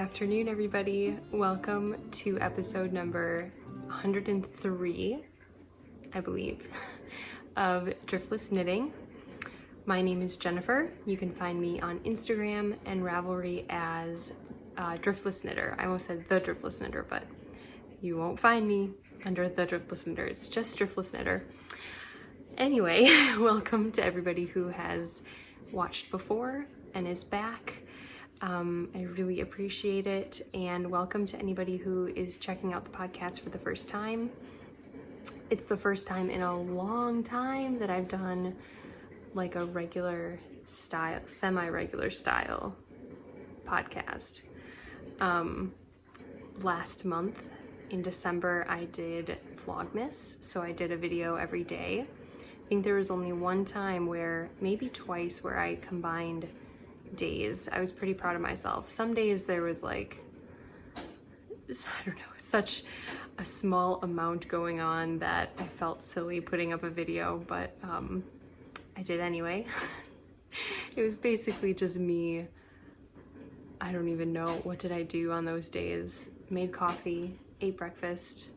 afternoon, everybody. Welcome to episode number 103, I believe, of Driftless Knitting. My name is Jennifer. You can find me on Instagram and Ravelry as Driftless Knitter. I almost said the Driftless Knitter, but you won't find me under the Driftless Knitter. It's just Driftless Knitter. Anyway, welcome to everybody who has watched before and is back. I really appreciate it, and welcome to anybody who is checking out the podcast for the first time. It's the first time in a long time that I've done like a regular style, semi-regular style podcast. Last month in December I did Vlogmas, so I did a video every day. I think there was only one time maybe twice where I combined days. I was pretty proud of myself. Some days there was like, I don't know, such a small amount going on that I felt silly putting up a video, but I did anyway. It was basically just me. I don't even know, what did I do on those days? Made coffee, ate breakfast,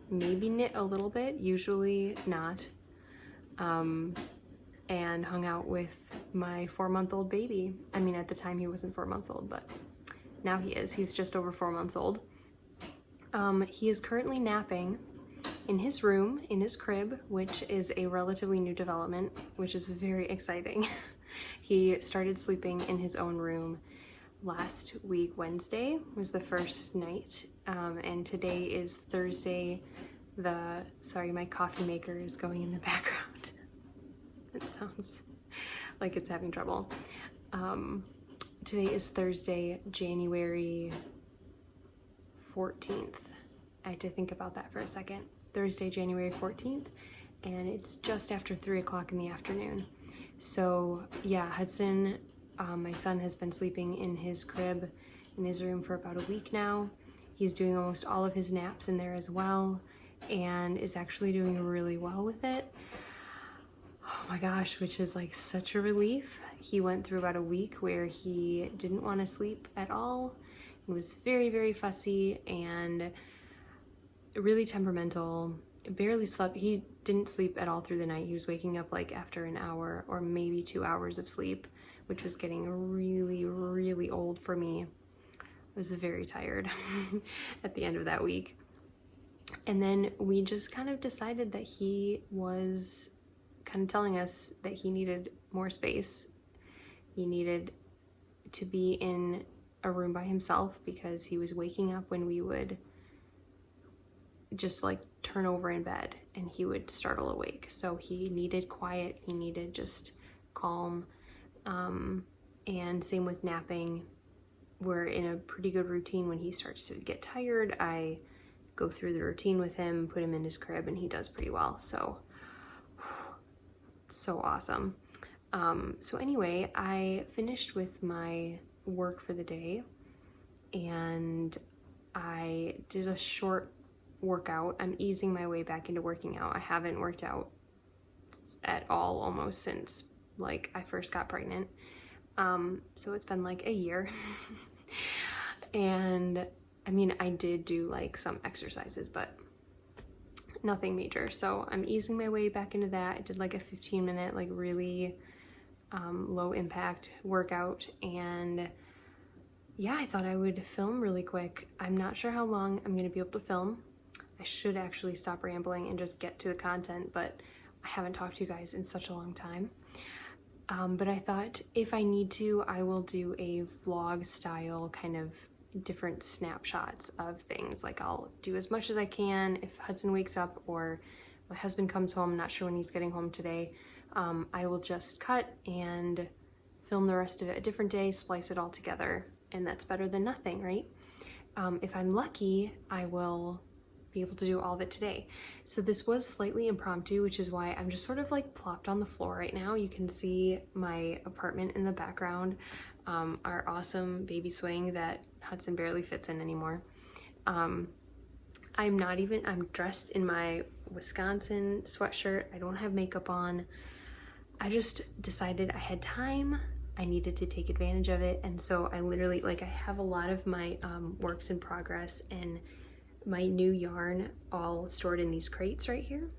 maybe knit a little bit, usually not. And hung out with my 4-month-old baby. I mean, at the time he wasn't 4 months old, but now he is. He's just over 4 months old. He is currently napping in his room, in his crib, which is a relatively new development, which is very exciting. He started sleeping in his own room last week. Wednesday was the first night, and today is Thursday. Sorry, my coffee maker is going in the background. It sounds like it's having trouble. Today is Thursday, January 14th. I had to think about that for a second. Thursday, January 14th, and it's just after 3 o'clock in the afternoon. So yeah, Hudson, my son, has been sleeping in his crib in his room for about a week now. He's doing almost all of his naps in there as well, and is actually doing really well with it. Oh my gosh, which is like such a relief. He went through about a week where he didn't want to sleep at all. He was very, very fussy and really temperamental. Barely slept. He didn't sleep at all through the night. He was waking up like after an hour or maybe 2 hours of sleep, which was getting really, really old for me. I was very tired at the end of that week. And then we just kind of decided that he was kind of telling us that he needed more space. He needed to be in a room by himself because he was waking up when we would just like turn over in bed and he would startle awake. So he needed quiet, he needed just calm. And same with napping. We're in a pretty good routine. When he starts to get tired, I go through the routine with him, put him in his crib, and he does pretty well. So awesome. So anyway, I finished with my work for the day and I did a short workout. I'm easing my way back into working out. I haven't worked out at all almost since like I first got pregnant. So it's been like a year. And I mean, I did do like some exercises, but nothing major. So I'm easing my way back into that. I did like a 15-minute, like really low impact workout. And yeah, I thought I would film really quick. I'm not sure how long I'm gonna be able to film. I should actually stop rambling and just get to the content, but I haven't talked to you guys in such a long time. But I thought if I need to, I will do a vlog style kind of different snapshots of things. Like I'll do as much as I can. If Hudson wakes up or my husband comes home, I'm not sure when he's getting home today, I will just cut and film the rest of it a different day, splice it all together, and that's better than nothing, right? If I'm lucky, I will be able to do all of it today. So this was slightly impromptu, which is why I'm just sort of like plopped on the floor right now. You can see my apartment in the background, our awesome baby swing that Hudson barely fits in anymore. I'm dressed in my Wisconsin sweatshirt. I don't have makeup on. I just decided I had time I needed to take advantage of it. And so I literally, like, I have a lot of my works in progress and my new yarn all stored in these crates right here.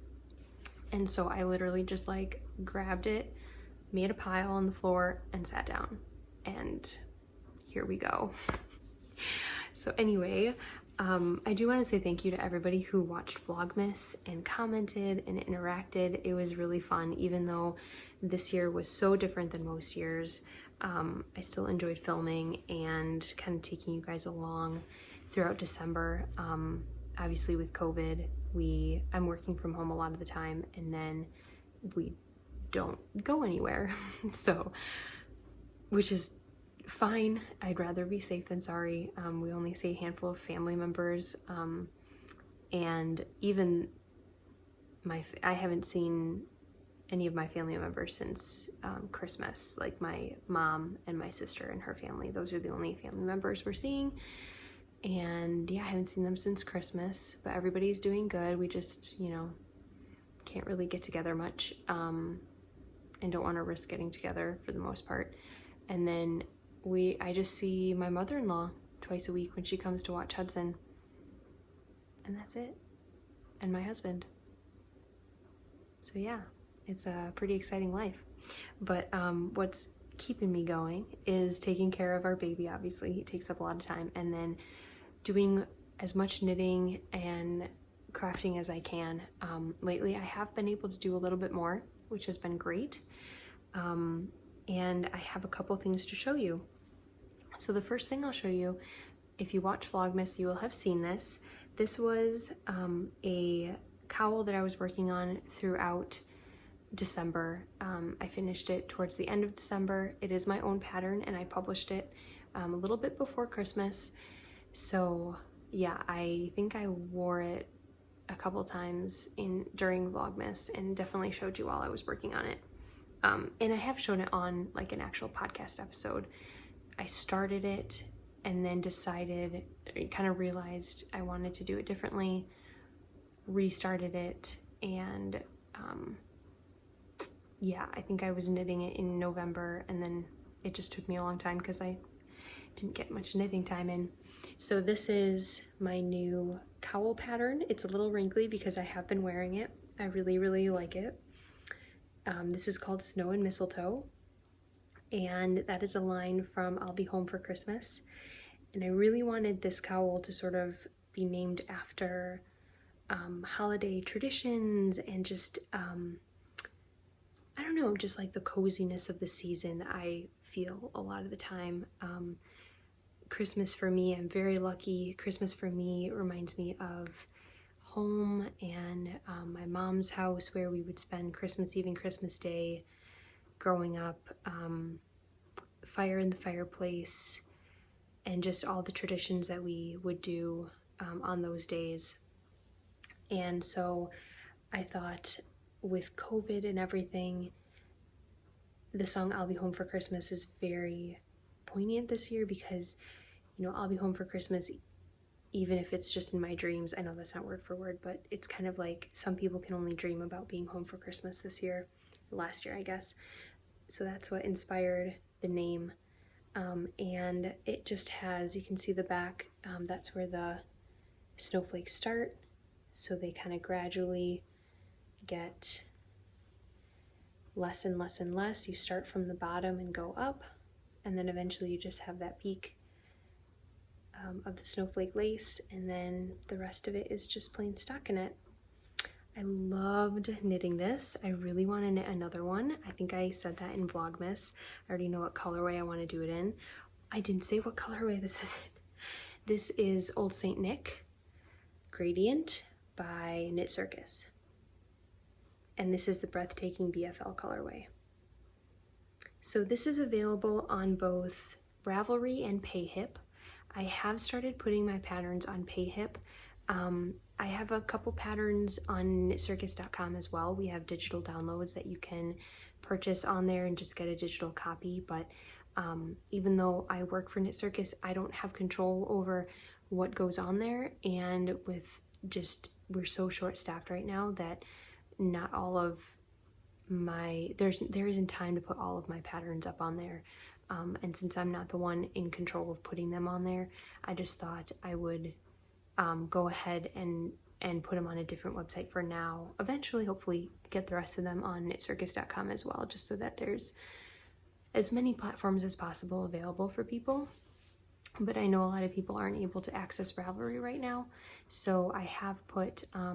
And so I literally just like grabbed it, made a pile on the floor and sat down, and here we go. So anyway, I do want to say thank you to everybody who watched Vlogmas and commented and interacted. It was really fun, even though this year was so different than most years. I still enjoyed filming and kind of taking you guys along throughout December. Obviously with COVID, I'm working from home a lot of the time, and then we don't go anywhere. So, which is fine. I'd rather be safe than sorry. We only see a handful of family members, and even I haven't seen any of my family members since Christmas, like my mom and my sister and her family. Those are the only family members we're seeing. And yeah, I haven't seen them since Christmas, but everybody's doing good. We just, you know, can't really get together much, and don't want to risk getting together for the most part. And then I just see my mother-in-law twice a week when she comes to watch Hudson, and that's it. And my husband. So yeah, it's a pretty exciting life. But what's keeping me going is taking care of our baby. Obviously, he takes up a lot of time, and then doing as much knitting and crafting as I can. Lately, I have been able to do a little bit more, which has been great. And I have a couple things to show you. So the first thing I'll show you, if you watch Vlogmas, you will have seen this. This was a cowl that I was working on throughout December. I finished it towards the end of December. It is my own pattern, and I published it a little bit before Christmas. So yeah, I think I wore it a couple times during Vlogmas, and definitely showed you while I was working on it. And I have shown it on like an actual podcast episode. I started it and then decided, kind of realized I wanted to do it differently, restarted it, and yeah, I think I was knitting it in November, and then it just took me a long time because I didn't get much knitting time in. So this is my new cowl pattern. It's a little wrinkly because I have been wearing it. I really, really like it. This is called Snow and Mistletoe, and that is a line from I'll Be Home for Christmas. And I really wanted this cowl to sort of be named after holiday traditions and just, I don't know, just like the coziness of the season that I feel a lot of the time. Christmas for me, I'm very lucky. Christmas for me reminds me of home and my mom's house, where we would spend Christmas Eve and Christmas Day growing up, fire in the fireplace, and just all the traditions that we would do on those days. And so I thought, with COVID and everything, the song I'll Be Home for Christmas is very poignant this year, because, you know, I'll be home for Christmas, even if it's just in my dreams. I know that's not word for word, but it's kind of like some people can only dream about being home for Christmas this year, last year, I guess. So that's what inspired the name. And it just has, you can see the back, that's where the snowflakes start. So they kind of gradually get less and less and less. You start from the bottom and go up, and then eventually you just have that peak of the snowflake lace, and then the rest of it is just plain stockinette. I loved knitting this. I really want to knit another one. I think I said that in Vlogmas. I already know what colorway I want to do it in. I didn't say what colorway this is in. This is Old Saint Nick Gradient by Knit Circus. And this is the Breathtaking BFL colorway. So this is available on both Ravelry and Payhip. I have started putting my patterns on Payhip. I have a couple patterns on knitcircus.com as well. We have digital downloads that you can purchase on there and just get a digital copy. But even though I work for Knit Circus, I don't have control over what goes on there. And with just, we're so short-staffed right now that not all of there isn't time to put all of my patterns up on there. And since I'm not the one in control of putting them on there, I just thought I would go ahead and put them on a different website for now. Eventually, hopefully, get the rest of them on knitcircus.com as well, just so that there's as many platforms as possible available for people. But I know a lot of people aren't able to access Ravelry right now, so I have put, I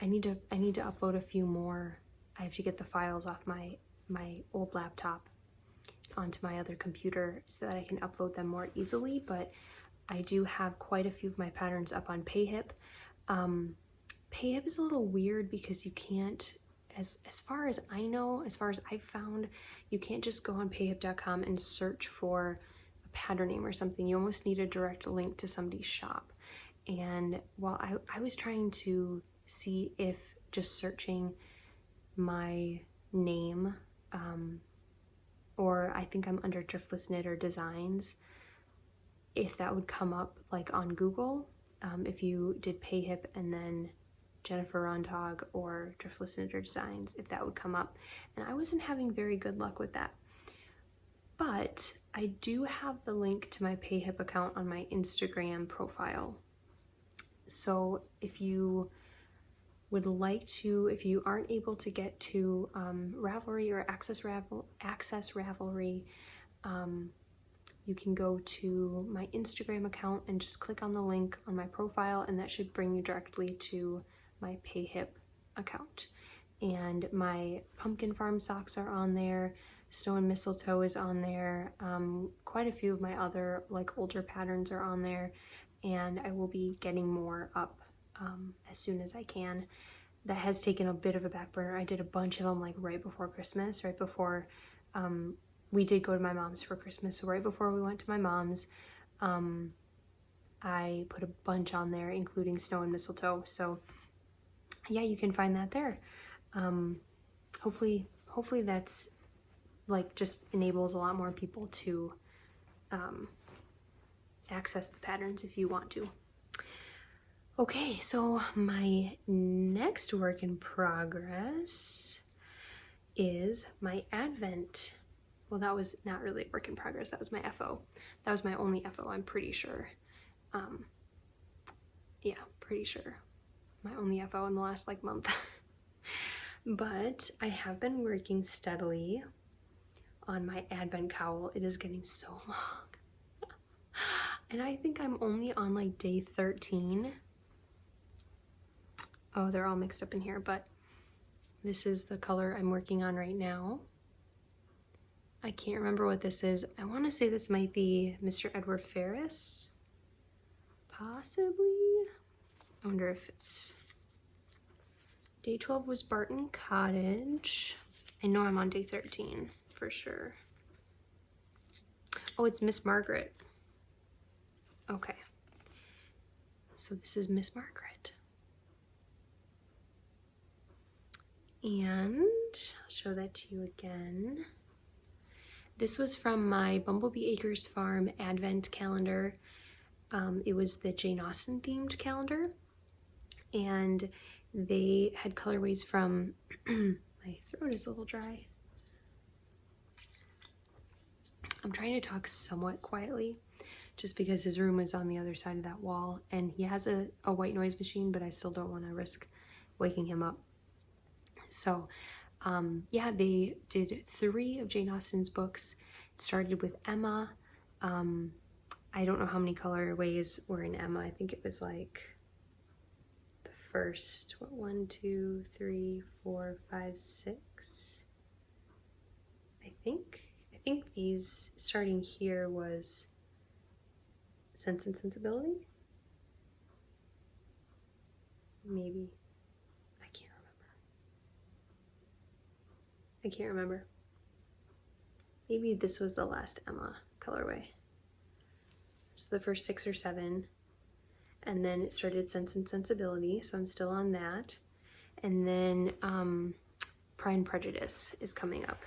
need to upload a few more. I have to get the files off my old laptop onto my other computer so that I can upload them more easily, but I do have quite a few of my patterns up on Payhip. Payhip is a little weird because you can't, as far as I know, as far as I've found, you can't just go on payhip.com and search for a pattern name or something. You almost need a direct link to somebody's shop. And while I was trying to see if just searching my name, or I think I'm under Driftless Knitter Designs, if that would come up like on Google, if you did Payhip and then Jennifer Rontag or Driftless Knitter Designs, if that would come up. And I wasn't having very good luck with that. But I do have the link to my Payhip account on my Instagram profile. So if you would like to, if you aren't able to get to Ravelry or access Ravelry, you can go to my Instagram account and just click on the link on my profile, and that should bring you directly to my Payhip account. And my pumpkin farm socks are on there, snow and mistletoe is on there, quite a few of my other like older patterns are on there, and I will be getting more up as soon as I can. That has taken a bit of a back burner. I did a bunch of them like right before Christmas, right before we did go to my mom's for Christmas. So right before we went to my mom's, I put a bunch on there, including snow and mistletoe. So yeah, you can find that there. Hopefully that's like just enables a lot more people to access the patterns if you want to. Okay, so my next work in progress is my Advent. Well, that was not really a work in progress, that was my FO. That was my only FO, I'm pretty sure. Yeah, pretty sure. My only FO in the last like month. But I have been working steadily on my Advent cowl. It is getting so long. And I think I'm only on like day 13. Oh, they're all mixed up in here, but this is the color I'm working on right now. I can't remember what this is. I want to say this might be Mr. Edward Ferris. Possibly. I wonder if it's... Day 12 was Barton Cottage. I know I'm on day 13 for sure. Oh, it's Miss Margaret. Okay. So this is Miss Margaret. And I'll show that to you again. This was from my Bumblebee Acres Farm Advent calendar. It was the Jane Austen themed calendar, and they had colorways from, my throat is a little dry. I'm trying to talk somewhat quietly just because his room is on the other side of that wall, and he has a white noise machine, but I still don't want to risk waking him up. So yeah, they did 3 of Jane Austen's books. It started with Emma. I don't know how many colorways were in Emma. I think it was like the first, what, 1, 2, 3, 4, 5, 6. I think these starting here was Sense and Sensibility. Maybe. I can't remember. Maybe this was the last Emma colorway. So the first 6 or 7. And then it started Sense and Sensibility, so I'm still on that. And then Pride and Prejudice is coming up.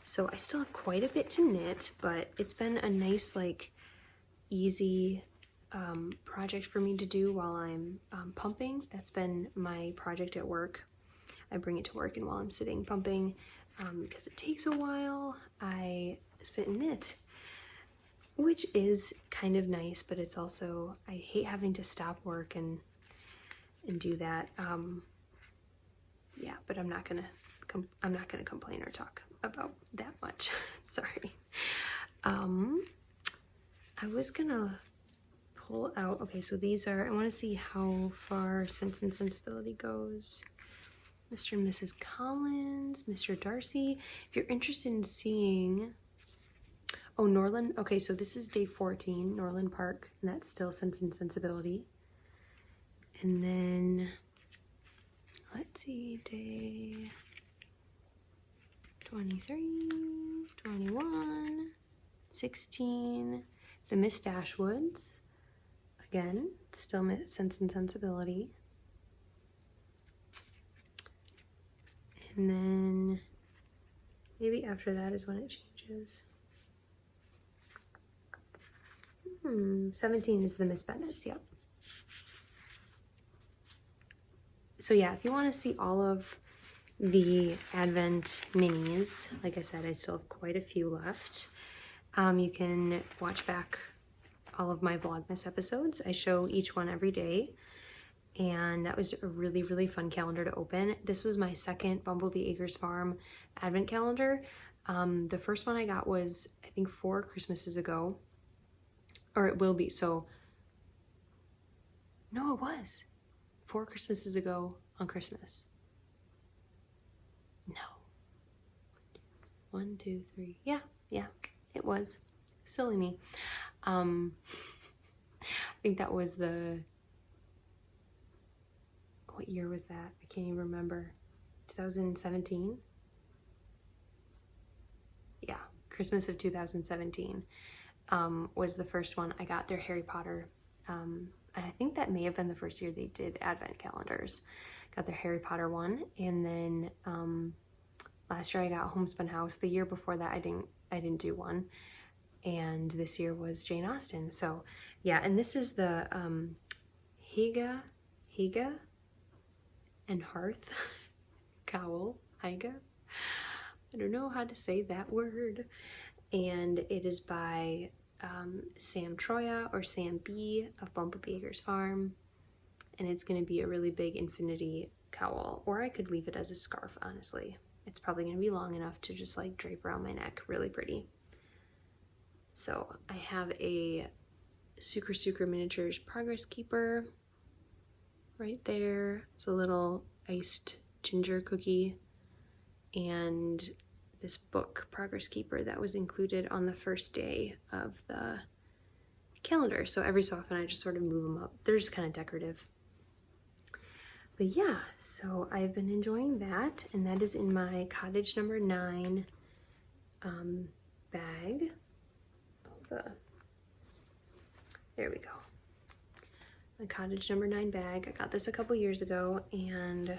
So I still have quite a bit to knit, but it's been a nice, like, easy project for me to do while I'm pumping. That's been my project at work. I bring it to work, and while I'm sitting bumping, because it takes a while, I sit and knit, which is kind of nice, but it's also, I hate having to stop work and do that. Yeah, but I'm not gonna complain or talk about that much. Sorry. I was gonna pull out, okay, so these are, I want to see how far Sense and Sensibility goes. Mr. and Mrs. Collins, Mr. Darcy. If you're interested in seeing, oh, Norland, okay, so this is day 14, Norland Park, and that's still Sense and Sensibility. And then, let's see, day 23, 21, 16, the Miss Dashwoods. Again, still Sense and Sensibility. And then maybe after that is when it changes. 17 is the Miss Bennett's, yep. So yeah, if you want to see all of the Advent minis, like I said, I still have quite a few left. You can watch back all of my Vlogmas episodes. I show each one every day, and that was a really, really fun calendar to open. This was my second Bumblebee Acres Farm Advent calendar. The first one I got was, I think, 4 Christmases ago, or it will be, so, no, it was 4 Christmases ago on Christmas. No. 1, 2, 3, yeah, it was. Silly me. I think that was what year was that? I can't even remember. 2017? Yeah, Christmas of 2017 was the first one. I got their Harry Potter, and I think that may have been the first year they did Advent calendars. Got their Harry Potter one, and then last year I got Homespun House. The year before that I didn't do one. And this year was Jane Austen. So yeah, and this is the Higa and Hearth Cowl. Higa? I don't know how to say that word. And it is by Sam Troya or Sam B of Bumblebee Acres Farm. And it's going to be a really big infinity cowl, or I could leave it as a scarf, honestly. It's probably going to be long enough to just like drape around my neck, really pretty. So I have a Sucre Miniatures Progress Keeper right there. It's a little iced ginger cookie, and this book, Progress Keeper, that was included on the first day of the calendar. So every so often I just sort of move them up. They're just kind of decorative. But yeah, so I've been enjoying that, and that is in my Cottage number 9 bag. There we go. My Cottage number 9 bag. I got this a couple years ago, and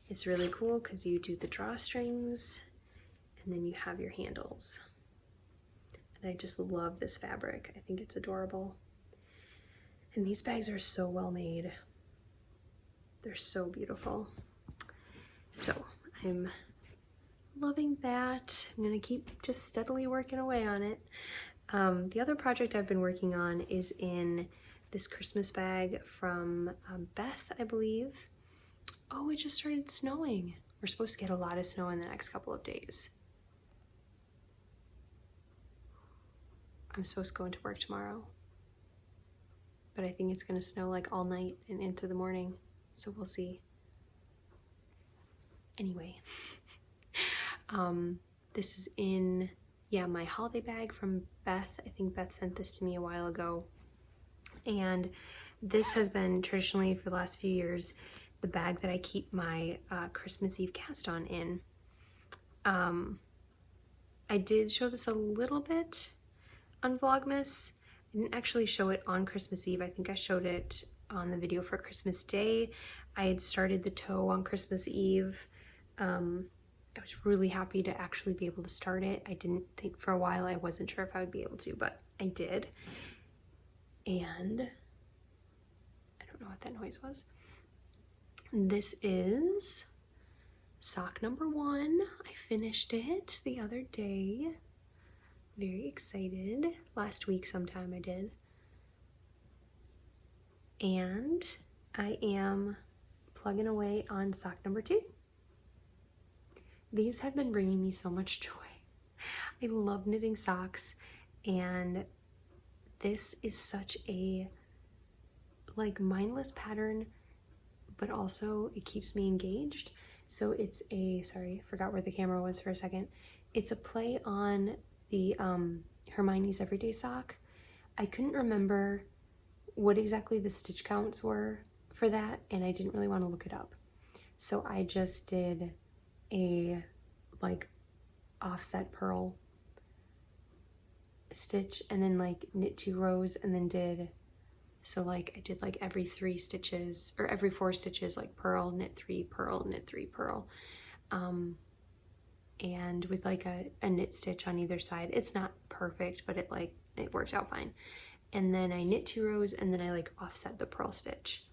it's really cool because you do the drawstrings and then you have your handles. And I just love this fabric. I think it's adorable. And these bags are so well made. They're so beautiful. So I'm loving that. I'm gonna keep just steadily working away on it. The other project I've been working on is in this Christmas bag from Beth, I believe. Oh, it just started snowing. We're supposed to get a lot of snow in the next couple of days. I'm supposed to go into work tomorrow, but I think it's gonna snow like all night and into the morning, so we'll see. Anyway, this is in, yeah, my holiday bag from Beth. I think Beth sent this to me a while ago. And this has been traditionally for the last few years the bag that I keep my Christmas Eve cast on in. I did show this a little bit on Vlogmas. I didn't actually show it on Christmas Eve. I think I showed it on the video for Christmas Day. I had started the toe on Christmas Eve. I was really happy to actually be able to start it. I didn't think for a while, I wasn't sure if I would be able to, but I did. And I don't know what that noise was. This is sock number 1. I finished it the other day. Very excited. Last week sometime I did. And I am plugging away on sock number 2. These have been bringing me so much joy. I love knitting socks, and this is such a like mindless pattern, but also it keeps me engaged. So it's a, sorry, forgot where the camera was for a second. It's a play on the Hermione's Everyday sock. I couldn't remember what exactly the stitch counts were for that, and I didn't really want to look it up. So I just did a like offset purl stitch and then like knit 2 rows and then did, so like I did like every 3 stitches or every 4 stitches like purl, knit 3, purl, knit 3, purl, and with like a knit stitch on either side. It's not perfect, but it worked out fine. And then I knit 2 rows and then I like offset the purl stitch.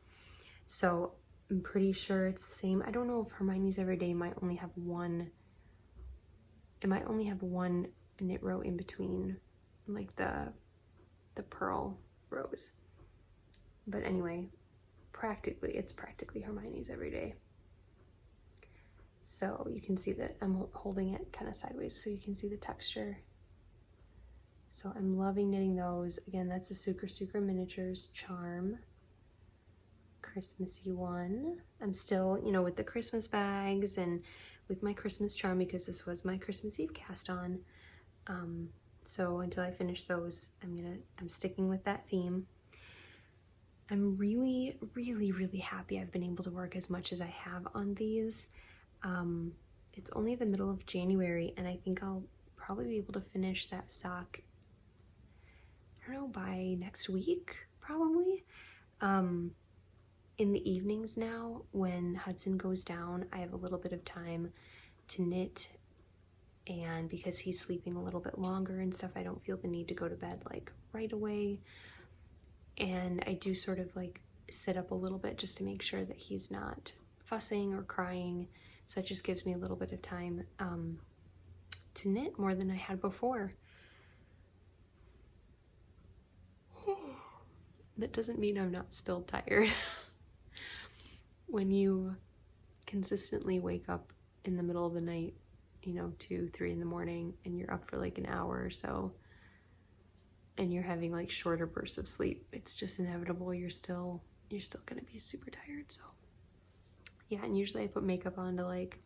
So I'm pretty sure it's the same. I don't know if Hermione's Everyday might only have one, it might only have 1 knit row in between like the purl rows. But anyway, it's practically Hermione's Everyday. So you can see that I'm holding it kind of sideways so you can see the texture. So I'm loving knitting those. Again, that's a Sucre Miniatures charm. Christmassy one. I'm still, you know, with the Christmas bags and with my Christmas charm because this was my Christmas Eve cast on. So until I finish those, I'm sticking with that theme. I'm really, really, really happy I've been able to work as much as I have on these. It's only the middle of January, and I think I'll probably be able to finish that sock, I don't know, by next week, probably. In the evenings now, when Hudson goes down, I have a little bit of time to knit, and because he's sleeping a little bit longer and stuff, I don't feel the need to go to bed like right away. And I do sort of like sit up a little bit just to make sure that he's not fussing or crying. So that just gives me a little bit of time to knit more than I had before. That doesn't mean I'm not still tired. When you consistently wake up in the middle of the night, you know, 2, 3 in the morning, and you're up for like an hour or so, and you're having like shorter bursts of sleep, it's just inevitable. You're still gonna be super tired. So yeah, and usually I put makeup on to like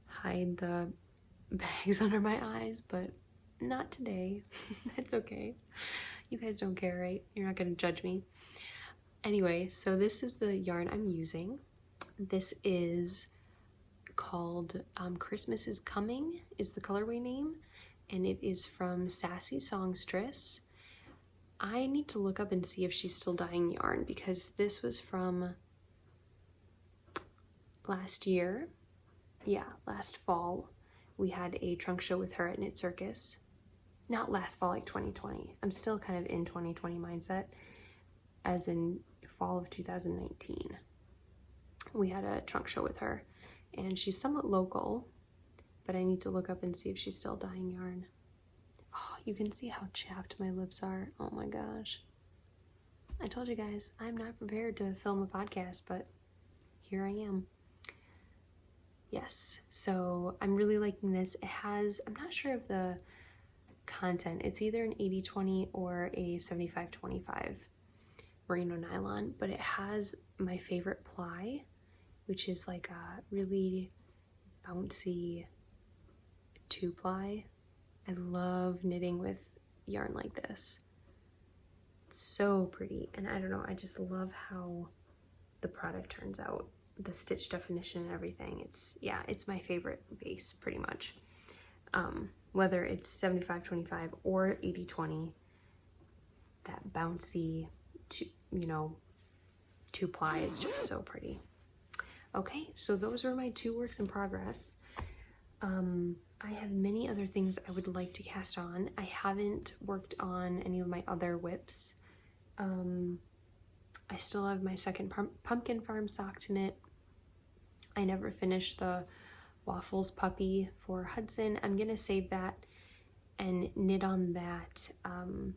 hide the bags under my eyes, but not today. It's okay. You guys don't care, right? You're not gonna judge me. Anyway, so this is the yarn I'm using. This is called Christmas is Coming is the colorway name, and it is from Sassy Songstress. I need to look up and see if she's still dyeing yarn because this was from last year. Yeah, last fall. We had a trunk show with her at Knit Circus. Not last fall, like 2020. I'm still kind of in 2020 mindset, as in fall of 2019. We had a trunk show with her, and she's somewhat local, but I need to look up and see if she's still dyeing yarn. Oh, you can see how chapped my lips are. Oh my gosh. I told you guys, I'm not prepared to film a podcast, but here I am. Yes, so I'm really liking this. It has, I'm not sure of the content. It's either an 80-20 or a 75-25 merino nylon, but it has my favorite ply, which is like a really bouncy 2-ply. I love knitting with yarn like this. It's so pretty, and I don't know, I just love how the product turns out. The stitch definition and everything. It's my favorite base pretty much. Whether it's 75-25 or 80-20, that bouncy, 2-ply is just so pretty. Okay, so those are my 2 works in progress. I have many other things I would like to cast on. I haven't worked on any of my other whips. I still have my second pumpkin farm sock to knit. I never finished the Waffles puppy for Hudson. I'm gonna save that and knit on that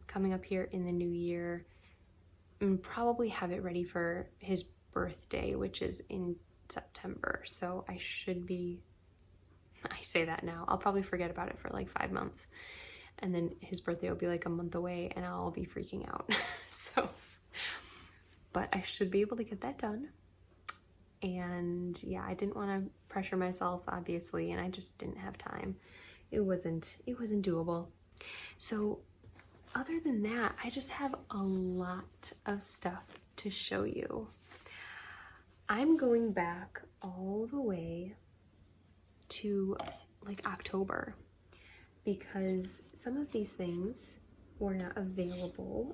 coming up here in the new year, and probably have it ready for his birthday, which is in September. So I say that now, I'll probably forget about it for like 5 months, and then his birthday will be like a month away and I'll be freaking out. So, but I should be able to get that done. And yeah, I didn't want to pressure myself, obviously, and I just didn't have time. It wasn't doable. So other than that, I just have a lot of stuff to show you. I'm going back all the way to like October, because some of these things were not available,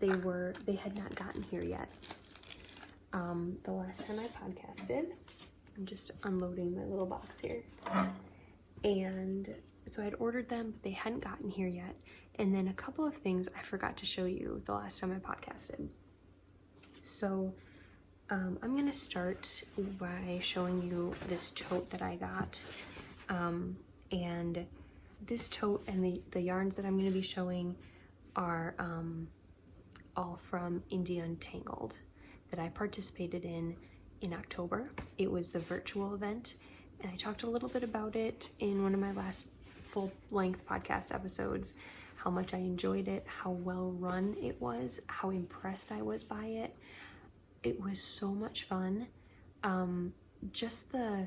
they had not gotten here yet. The last time I podcasted, I'm just unloading my little box here, and so I'd ordered them, but they hadn't gotten here yet. And then a couple of things I forgot to show you the last time I podcasted. So I'm gonna start by showing you this tote that I got. And this tote and the yarns that I'm gonna be showing are all from Untitled that I participated in October. It was the virtual event, and I talked a little bit about it in one of my last full-length podcast episodes, how much I enjoyed it, how well run it was, how impressed I was by it. It was so much fun. Just the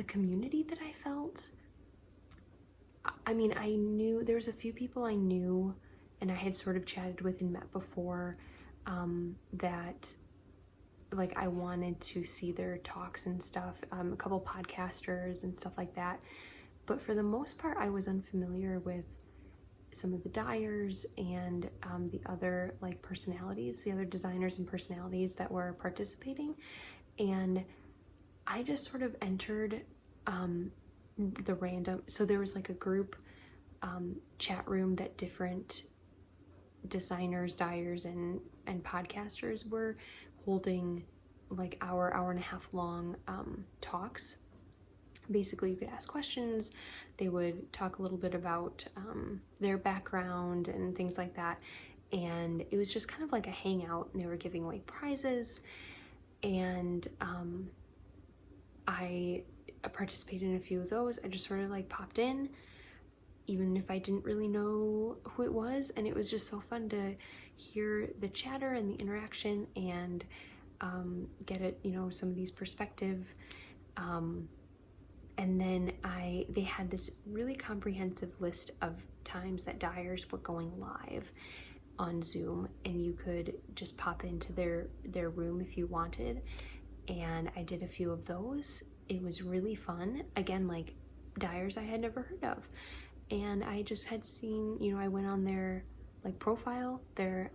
community that I felt. I mean, I knew there was a few people I knew and I had sort of chatted with and met before, that like I wanted to see their talks and stuff, a couple podcasters and stuff like that. But for the most part, I was unfamiliar with some of the dyers and the other like personalities, the other designers and personalities that were participating. And I just sort of entered the random, so there was like a group chat room that different designers, dyers, and podcasters were holding like hour and a half long talks. Basically, you could ask questions. They would talk a little bit about their background and things like that. And it was just kind of like a hangout, and they were giving away prizes. And I participated in a few of those. I just sort of like popped in, even if I didn't really know who it was. And it was just so fun to hear the chatter and the interaction and get it, you know, some of these perspective. And then they had this really comprehensive list of times that dyers were going live on Zoom, and you could just pop into their room if you wanted. And I did a few of those. It was really fun. Again, like dyers I had never heard of. And I just had seen, you know, I went on their like profile, their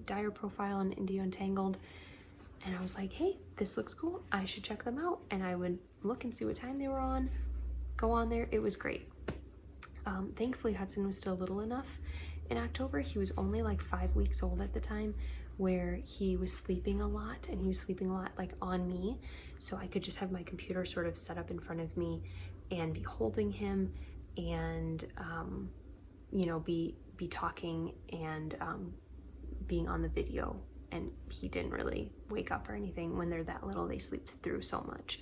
dyer profile in Untitled, and I was like, hey, this looks cool. I should check them out. And I would look and see what time they were on, go on there. It was great. Thankfully, Hudson was still little enough in October. He was only like 5 weeks old at the time, where he was sleeping a lot, and he was sleeping a lot like on me. So I could just have my computer sort of set up in front of me and be holding him and, you know, be talking and being on the video. And he didn't really wake up or anything. When they're that little, they sleep through so much.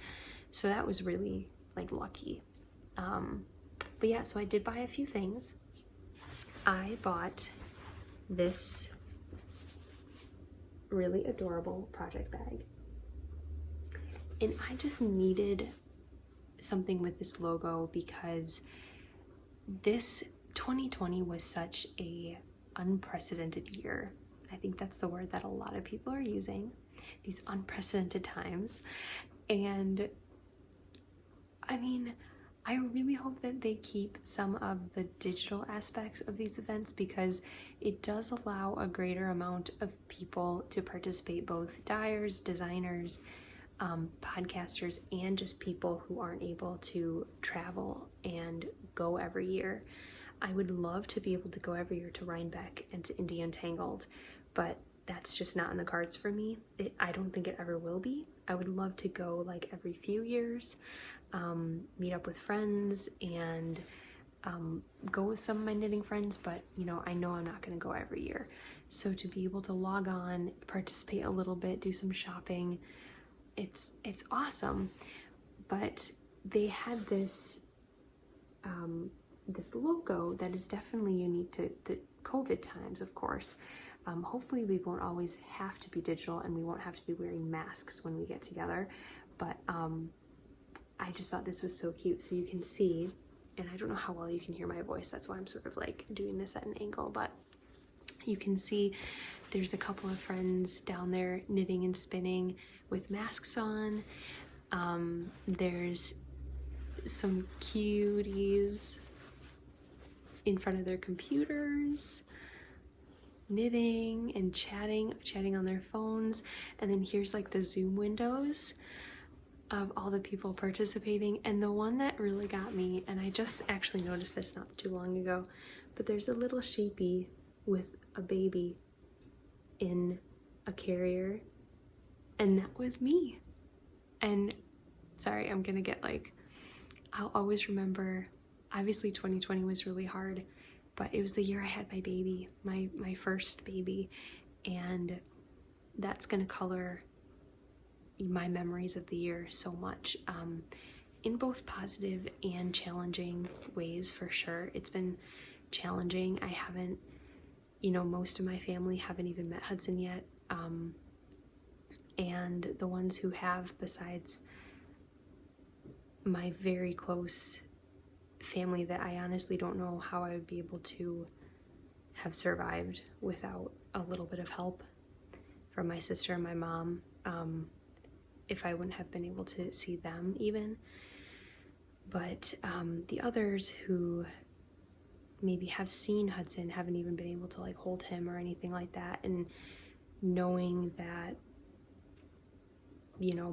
So that was really like lucky. But yeah, so I did buy a few things. I bought this really adorable project bag. And I just needed something with this logo because this 2020 was such a unprecedented year. I think that's the word that a lot of people are using, these unprecedented times. And I mean, I really hope that they keep some of the digital aspects of these events, because it does allow a greater amount of people to participate, both dyers, designers, podcasters, and just people who aren't able to travel and go every year. I would love to be able to go every year to Rhinebeck and to Untitled, but that's just not in the cards for me. I don't think it ever will be. I would love to go like every few years, meet up with friends and go with some of my knitting friends, but you know, I know I'm not going to go every year. So to be able to log on, participate a little bit, do some shopping, it's awesome. But they had this this logo that is definitely unique to the COVID times, of course. Hopefully we won't always have to be digital and we won't have to be wearing masks when we get together, but I just thought this was so cute. So you can see, and I don't know how well you can hear my voice, that's why I'm sort of like doing this at an angle, but you can see there's a couple of friends down there knitting and spinning with masks on. There's some cuties in front of their computers, knitting and chatting on their phones. And then here's like the Zoom windows of all the people participating. And the one that really got me, and I just actually noticed this not too long ago, but there's a little sheepy with a baby in a carrier, and that was me. And sorry, I'm gonna get like, I'll always remember, obviously 2020 was really hard, but it was the year I had my baby, my first baby, and that's gonna color my memories of the year so much, in both positive and challenging ways, for sure. It's been challenging. I haven't, you know, most of my family haven't even met Hudson yet, and the ones who have, besides my very close family that I honestly don't know how I would be able to have survived without a little bit of help from my sister and my mom, if I wouldn't have been able to see them even. But the others who maybe have seen Hudson haven't even been able to like hold him or anything like that, and knowing that, you know,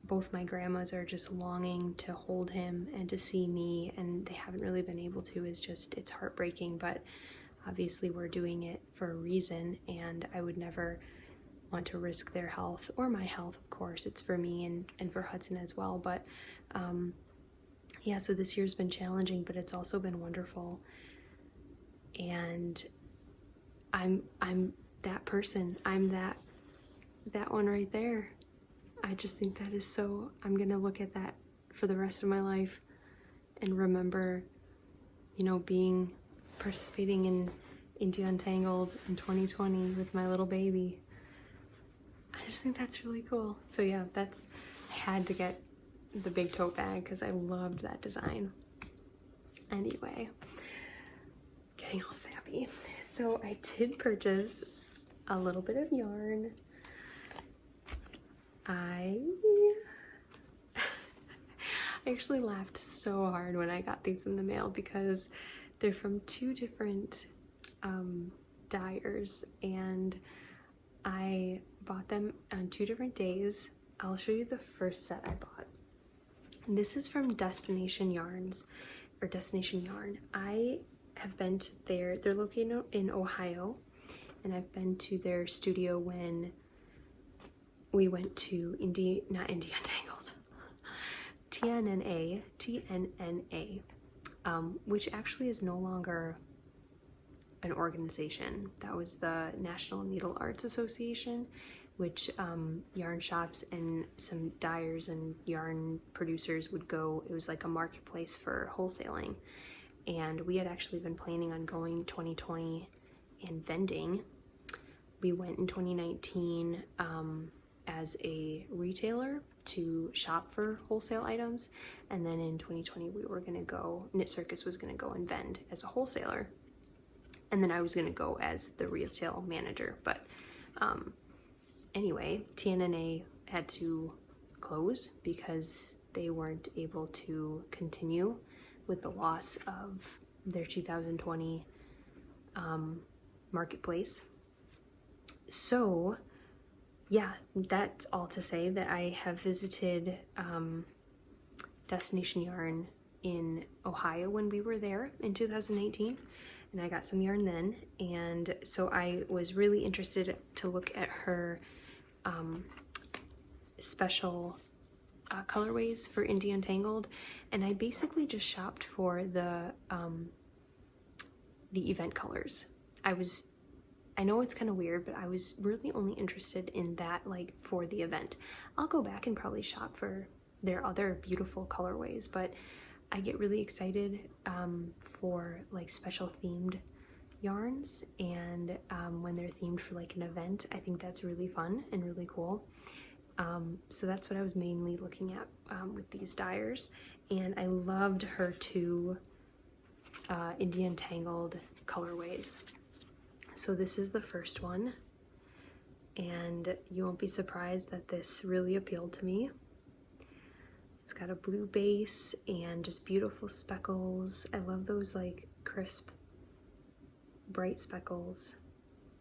both my grandmas are just longing to hold him and to see me, and they haven't really been able to, is just, it's heartbreaking. But obviously we're doing it for a reason, and I would never want to risk their health or my health, of course. It's for me and for Hudson as well. But yeah, so this year's been challenging, but it's also been wonderful. And I'm that person. I'm that one right there. I just think that is so, I'm gonna look at that for the rest of my life and remember, you know, participating in Untitled in 2020 with my little baby. I just think that's really cool. So yeah, I had to get the big tote bag because I loved that design. Anyway, getting all sappy. So I did purchase a little bit of yarn. I actually laughed so hard when I got these in the mail because they're from two different dyers, and I bought them on 2 different days. I'll show you the first set I bought. And this is from Destination Yarn. I have been to they're located in Ohio, and I've been to their studio when we went to TNNA, which actually is no longer an organization. That was the National Needle Arts Association, which yarn shops and some dyers and yarn producers would go. It was like a marketplace for wholesaling, and we had actually been planning on going 2020 and vending. We went in 2019 as a retailer to shop for wholesale items, and then in 2020 we were gonna go, Knit Circus was gonna go and vend as a wholesaler, and then I was gonna go as the retail manager. But anyway, TNNA had to close because they weren't able to continue with the loss of their 2020 marketplace. So yeah, that's all to say that I have visited Destination Yarn in Ohio when we were there in 2018, and I got some yarn then, and so I was really interested to look at her special colorways for Indie Untangled, and I basically just shopped for the event colors. I know it's kind of weird, but I was really only interested in that like for the event. I'll go back and probably shop for their other beautiful colorways, but I get really excited for like special themed yarns, and when they're themed for like an event, I think that's really fun and really cool. So that's what I was mainly looking at with these dyers, and I loved her two Indie Untangled colorways. So this is the first one, and you won't be surprised that this really appealed to me. It's got a blue base and just beautiful speckles. I love those like crisp, bright speckles.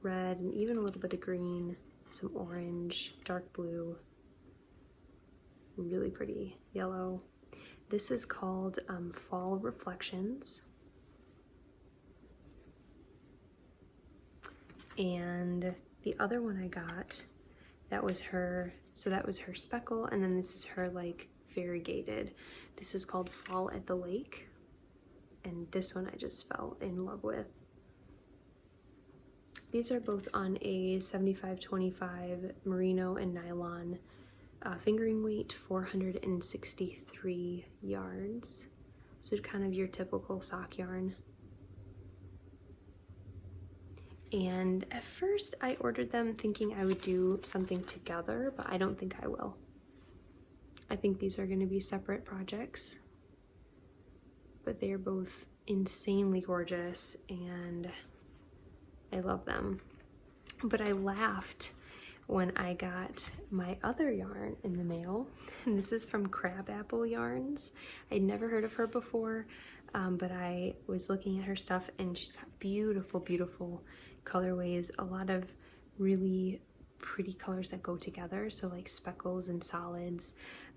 Red and even a little bit of green, some orange, dark blue, really pretty yellow. This is called Fall Reflections. And the other one I got, that was her speckle, and then this is her like variegated. This is called Fall at the Lake, and this one I just fell in love with. These are both on a 75/25 merino and nylon fingering weight, 463 yards. So kind of your typical sock yarn. And at first I ordered them thinking I would do something together, but I don't think I will. I think these are going to be separate projects, but they are both insanely gorgeous and I love them. But I laughed when I got my other yarn in the mail, and this is from Crabapple Yarns. I'd never heard of her before, but I was looking at her stuff and she's got beautiful, beautiful colorways, a lot of really pretty colors that go together, so like speckles and solids.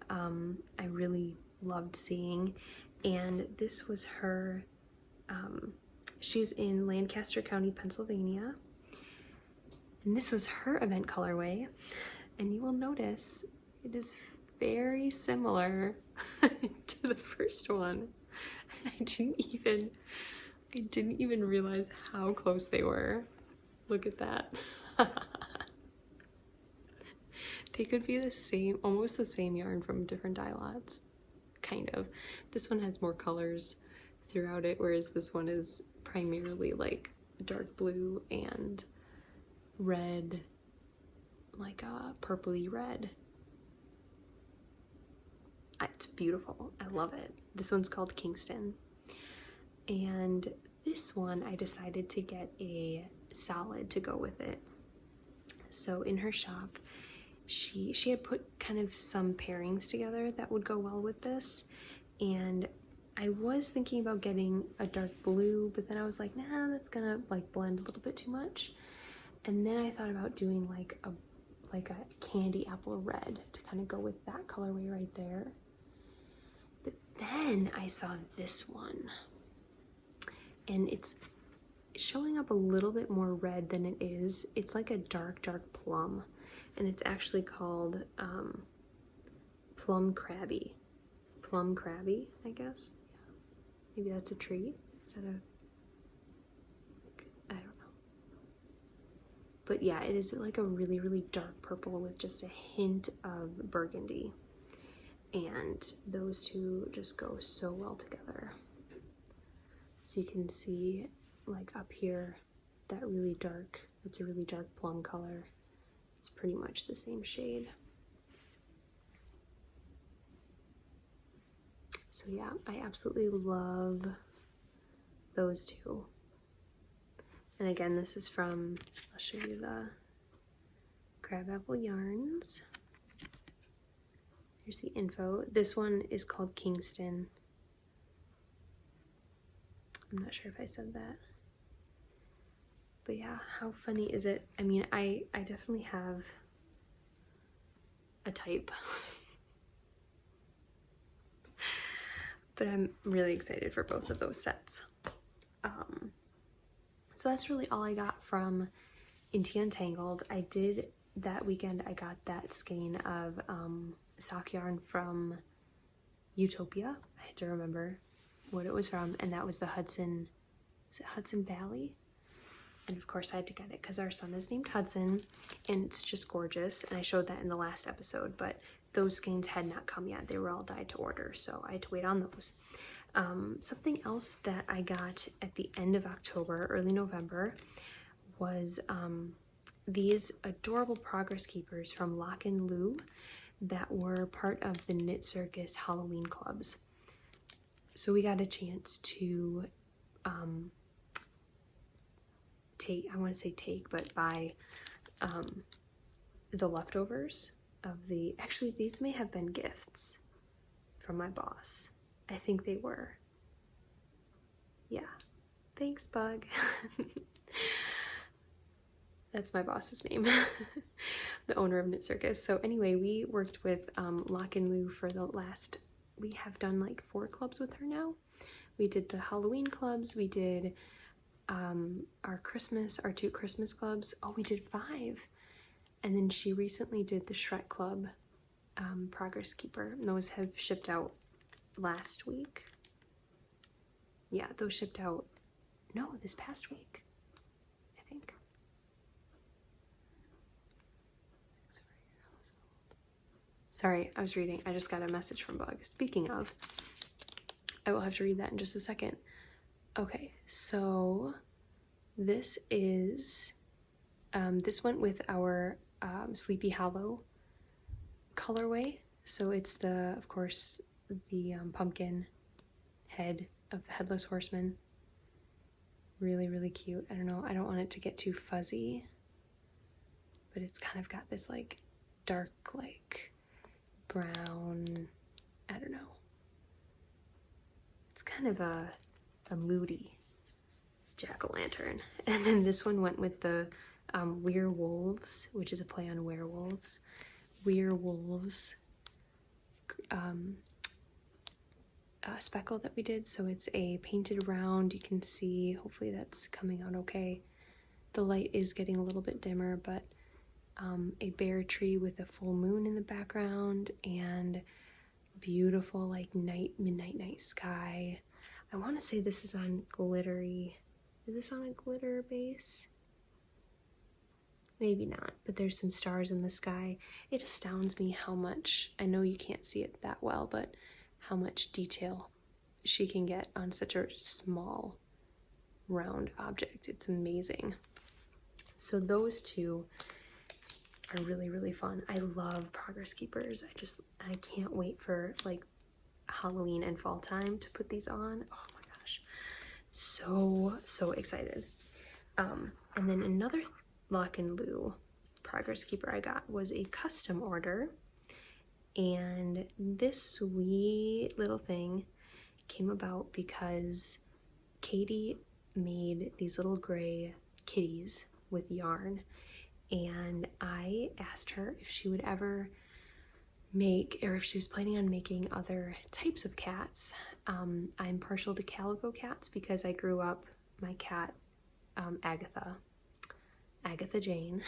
I really loved seeing, and this was her, she's in Lancaster County, Pennsylvania, and this was her event colorway, and you will notice it is very similar to the first one, and I didn't even realize how close they were. Look at that. They could be the same, almost the same yarn from different dye lots, kind of. This one has more colors throughout it, whereas this one is primarily like dark blue and red, like a purpley red. It's beautiful. I love it. This one's called Kingston. And this one I decided to get a solid to go with it. So in her shop, she had put kind of some pairings together that would go well with this, and I was thinking about getting a dark blue, but then I was like, nah, that's gonna like blend a little bit too much. And then I thought about doing like a candy apple red to kind of go with that colorway right there. But then I saw this one, and it's showing up a little bit more red than it is. It's like a dark plum, and it's actually called plum crabby, I guess. Yeah. Maybe that's a tree. Is that a, I don't know. But yeah, it is like a really, really dark purple with just a hint of burgundy, and those two just go so well together. So you can see like up here, that really dark, it's a really dark plum color. It's pretty much the same shade. So yeah, I absolutely love those two. And again, this is from, I'll show you the Crabapple Yarns. Here's the info. This one is called Kingston. I'm not sure if I said that. But yeah, how funny is it? I mean, I definitely have a type. But I'm really excited for both of those sets. So that's really all I got from Indie Untangled. I did, that weekend, I got that skein of sock yarn from Utopia. I had to remember what it was from, and that was the Hudson, is it Hudson Valley? And of course I had to get it because our son is named Hudson, and it's just gorgeous, and I showed that in the last episode, but those skeins had not come yet. They were all dyed to order, so I had to wait on those. Something else that I got at the end of October, early November, was these adorable progress keepers from Lock and Lou that were part of the Knit Circus Halloween clubs. So we got a chance to buy the leftovers of the, actually these may have been gifts from my boss. I think they were. Yeah. Thanks, Bug. That's my boss's name. The owner of Knit Circus. So anyway, we worked with Lock and Lou for the last, we have done like 4 clubs with her now. We did the Halloween clubs, we did our 2 Christmas clubs. Oh, we did 5. And then she recently did the Shrek Club Progress Keeper. And those have shipped out last week. Yeah, those shipped out, no, this past week, I think. Sorry, I was reading. I just got a message from Bug. Speaking of, I will have to read that in just a second. Okay, so this is, this went with our Sleepy Hollow colorway. So it's the, of course, the pumpkin head of the Headless Horseman. Really, really cute. I don't know, I don't want it to get too fuzzy, but it's kind of got this like dark, like brown, I don't know. It's kind of a moody jack-o'-lantern. And then this one went with the Werewolves, which is a play on werewolves. Werewolves speckle that we did. So it's a painted round. You can see, hopefully that's coming out okay. The light is getting a little bit dimmer, but a bare tree with a full moon in the background and beautiful like midnight night sky. I want to say this is on glittery. Is this on a glitter base? Maybe not, but there's some stars in the sky. It astounds me how much, I know you can't see it that well, but how much detail she can get on such a small round object. It's amazing. So those 2 are really, really fun. I love progress keepers. I can't wait for like Halloween and fall time to put these on. Oh my gosh, so excited. And then another Lock and Lou progress keeper I got was a custom order, and this sweet little thing came about because Katie made these little gray kitties with yarn, and I asked her if she would ever make, or if she was planning on making other types of cats. I'm partial to calico cats because I grew up, my cat Agatha Jane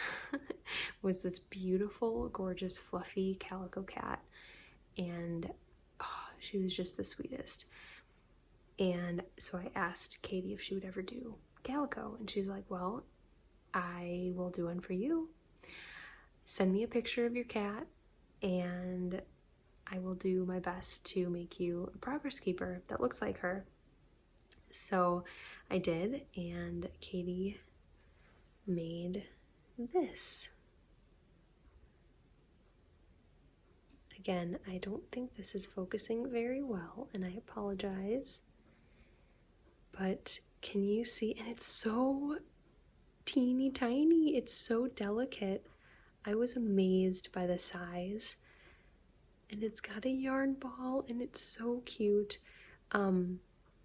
was this beautiful, gorgeous, fluffy calico cat, and oh, she was just the sweetest. And so I asked Katie if she would ever do calico, and she's like, well, I will do one for you. Send me a picture of your cat and I will do my best to make you a progress keeper that looks like her. So I did, and Katie made this. Again, I don't think this is focusing very well, and I apologize, but can you see? And it's so teeny tiny. It's so delicate. I was amazed by the size, and it's got a yarn ball, and it's so cute.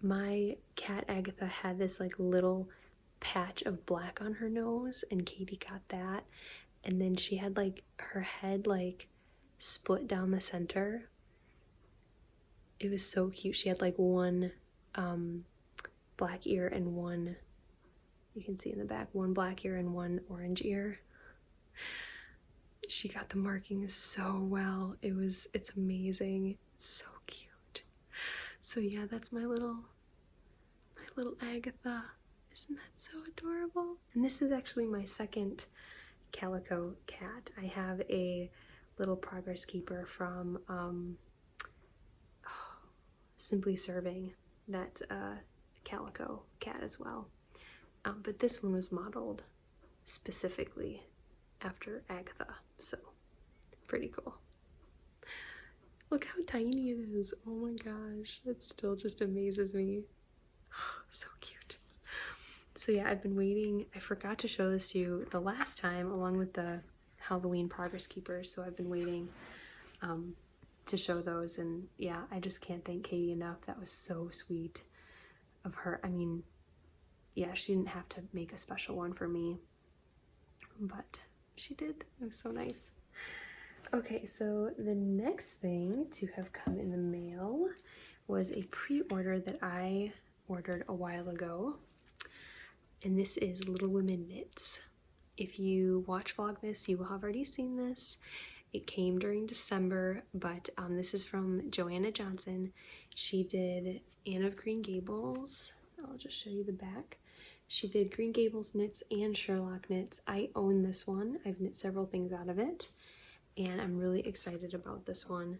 My cat Agatha had this like little patch of black on her nose, and Katie got that, and then she had like her head like split down the center. It was so cute. She had like one black ear and one, you can see in the back, one black ear and one orange ear. she got the markings so well. It's amazing. It's so cute. So yeah, that's my little Agatha. Isn't that so adorable? And this is actually my second calico cat. I have a little progress keeper from Simply Serving. That's a calico cat as well. But this one was modeled specifically after Agatha, so pretty cool. Look how tiny it is. Oh my gosh, it still just amazes me. So cute. So yeah, I've been waiting. I forgot to show this to you the last time along with the Halloween progress keepers, so I've been waiting to show those. And yeah, I just can't thank Katie enough. That was so sweet of her. I mean, yeah, she didn't have to make a special one for me, but she did. It was so nice. Okay, so the next thing to have come in the mail was a pre-order that I ordered a while ago, and this is Little Women Knits. If you watch Vlogmas, you will have already seen this. It came during December, but this is from Joanna Johnson. She did Anne of Green Gables. I'll just show you the back. She did Green Gables knits and Sherlock knits. I own this one. I've knit several things out of it, and I'm really excited about this one.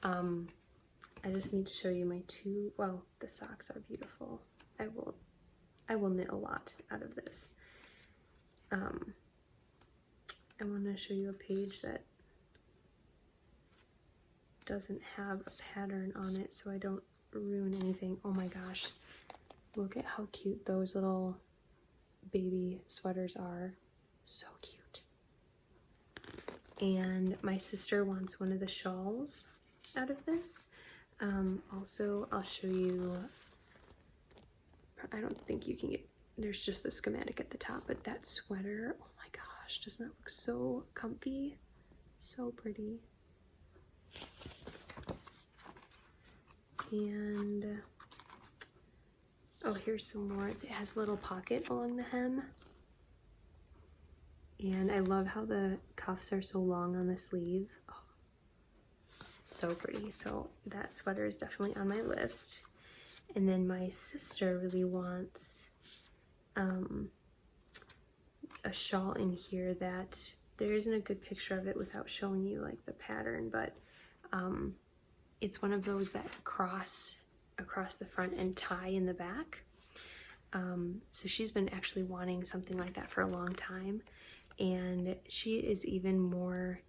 I just need to show you my two, well, the socks are beautiful. I will knit a lot out of this. I want to show you a page that doesn't have a pattern on it so I don't ruin anything. Oh my gosh, look at how cute those little baby sweaters are. So cute. And my sister wants one of the shawls out of this. Also, I'll show you, I don't think you can get, there's just the schematic at the top, but that sweater, oh my gosh, doesn't that look so comfy? So pretty. And, oh, here's some more. It has a little pocket along the hem. And I love how the cuffs are so long on the sleeve. Oh, so pretty. So that sweater is definitely on my list. And then my sister really wants a shawl in here that there isn't a good picture of it without showing you like the pattern, but it's one of those that cross across the front and tie in the back. So she's been actually wanting something like that for a long time, and she is even more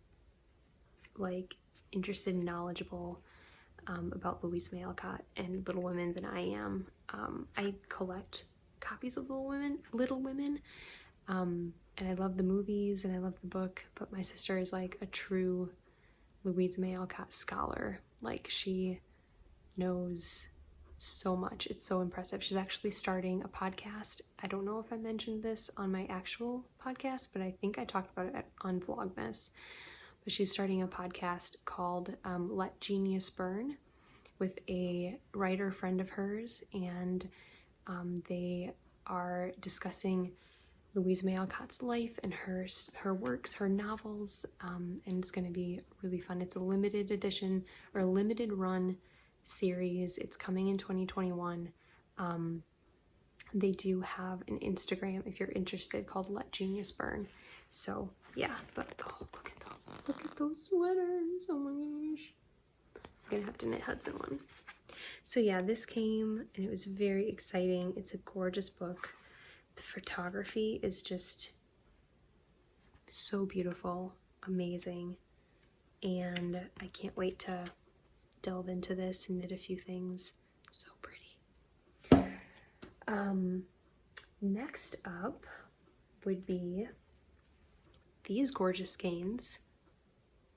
like interested and knowledgeable about Louise May Alcott and Little Women than I am. I collect copies of Little Women, and I love the movies and I love the book, but my sister is like a true Louise May Alcott scholar. Like, she knows so much. It's so impressive. She's actually starting a podcast. I don't know if I mentioned this on my actual podcast, but I think I talked about it on Vlogmas. But she's starting a podcast called Let Genius Burn with a writer friend of hers, and they are discussing Louise May Alcott's life and her works, her novels, and it's going to be really fun. It's a limited edition or a limited run series. It's coming in 2021. They do have an Instagram if you're interested called Let Genius Burn. So yeah, but oh, look at those sweaters. Oh my gosh. I'm gonna have to knit Hudson one. So yeah, this came and it was very exciting. It's a gorgeous book. The photography is just so beautiful, amazing, and I can't wait to delve into this and knit a few things. So pretty. Next up would be these gorgeous skeins.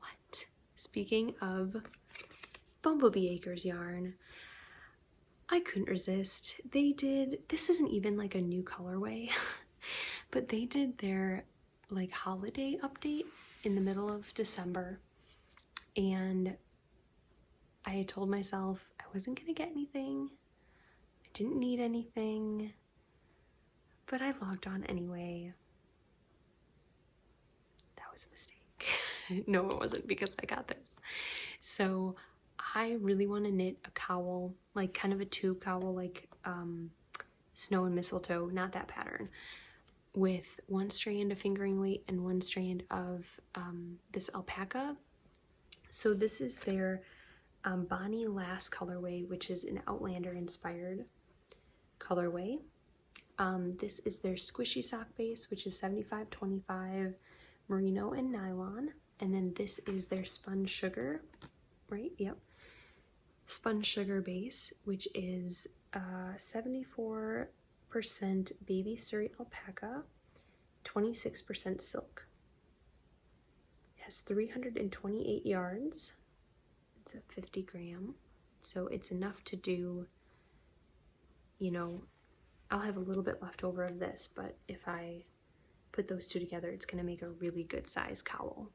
What? Speaking of Bumblebee Acres yarn, I couldn't resist. They did, this isn't even like a new colorway, but they did their like holiday update in the middle of December, and I had told myself I wasn't gonna get anything. I didn't need anything, but I logged on anyway. That was a mistake. No, it wasn't, because I got this. So I really want to knit a cowl, like kind of a tube cowl, like Snow and Mistletoe, not that pattern, with one strand of fingering weight and one strand of this alpaca. So this is their Bonnie Lass colorway, which is an Outlander inspired colorway. This is their squishy sock base, which is 75-25 merino and nylon. And then this is their spun sugar, right? Yep. Spun sugar base, which is 74% baby Surrey alpaca, 26% silk. It has 328 yards. It's a 50 gram. So it's enough to do, you know, I'll have a little bit left over of this, but if I put those two together, it's going to make a really good size cowl.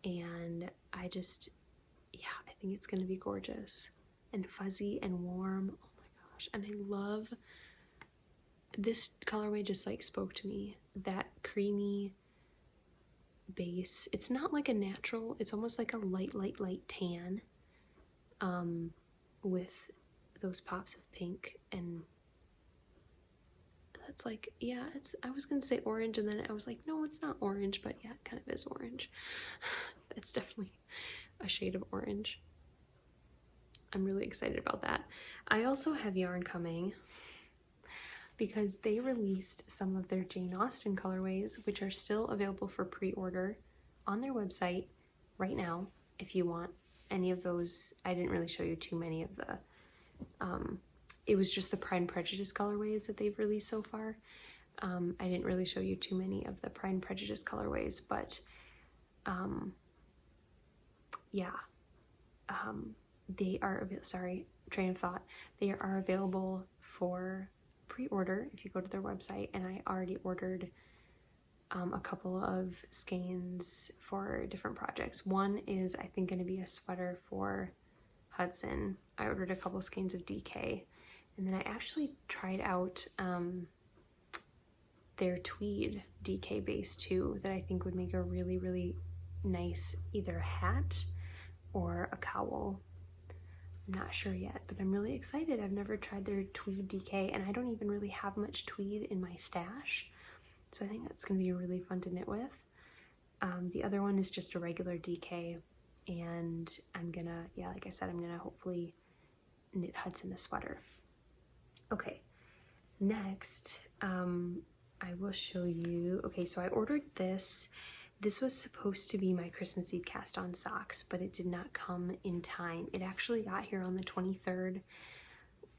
And I just, yeah, I think it's going to be gorgeous and fuzzy and warm. Oh my gosh. And I love this colorway, just like spoke to me. That creamy base. It's not like a natural, it's almost like a light tan with those pops of pink, and that's like, yeah, it's, I was gonna say orange, and then I was like, no, it's not orange, but yeah, it kind of is orange. It's definitely a shade of orange. I'm really excited about that. I also have yarn coming because they released some of their Jane Austen colorways, which are still available for pre-order on their website right now. If you want any of those, I didn't really show you too many of the, it was just the Pride and Prejudice colorways that they've released so far. I didn't really show you too many of the Pride and Prejudice colorways, but yeah, they are, sorry, train of thought. They are available for pre-order if you go to their website, and I already ordered a couple of skeins for different projects. One is, I think, going to be a sweater for Hudson. I ordered a couple of skeins of DK, and then I actually tried out their tweed DK base too, that I think would make a really nice either hat or a cowl. I'm not sure yet, but I'm really excited. I've never tried their tweed DK, and I don't even really have much tweed in my stash, so I think that's going to be really fun to knit with. The other one is just a regular DK, and I'm gonna, yeah, like I said, I'm gonna hopefully knit Hudson a sweater. Okay, next, I will show you, okay, so I ordered this. This was supposed to be my Christmas Eve cast on socks, but it did not come in time. It actually got here on the 23rd,